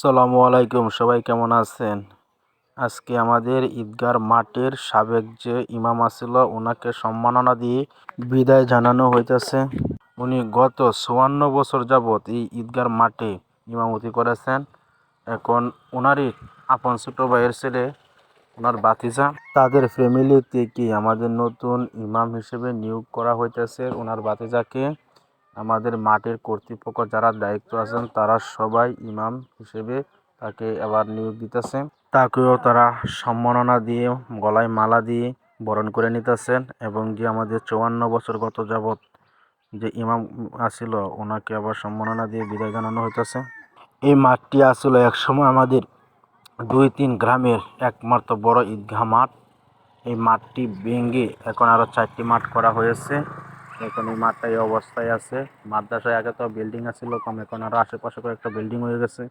আসসালামু আলাইকুম, সবাই কেমন আছেন? আজকে আমাদের ঈদগার মাঠের সাবেক যে ইমাম আছিল ওনাকে সম্মাননা দিয়ে বিদায় জানানো হইতেছে। উনি গত ৫৪ বছর যাবৎ এই ঈদগার মাঠে ইমামতি করেছেন। এখন ওনারই আপন ছোট ভাইয়ের ছেলে, ওনার ভাতিজা, তাদের ফ্যামিলি থেকে আমাদের নতুন ইমাম হিসেবে নিয়োগ করা হইতেছে ওনার ভাতিজাকে। আমাদের মাঠের কর্তৃপক্ষ যারা দায়িত্ব আছেন তারা সবাই ইমাম হিসেবে তাকে এবার নিয়োগ দিতেছে। তাকেও তারা সম্মাননা দিয়ে গলায় মালা দিয়ে বরণ করে নিতেছেন এবং যে আমাদের ৫৪ বছর গত যাবৎ যে ইমাম আছিল ওনাকে আবার সম্মাননা দিয়ে বিদায় জানানো হইতেছে। এই মাঠটি আসলে একসময় আমাদের ২-৩ গ্রামের একমাত্র বড় ঈদগাহ মাঠ। এই মাঠটি ভেঙে এখন আরও ৪টি মাঠ করা হয়েছে। এখন এই মাঠটা এই অবস্থায় আছে। মাদ্রাসায় আগে তো বিল্ডিং আছিল কম, এখন আরও আশেপাশে কয়েকটা বিল্ডিং হয়ে গেছে।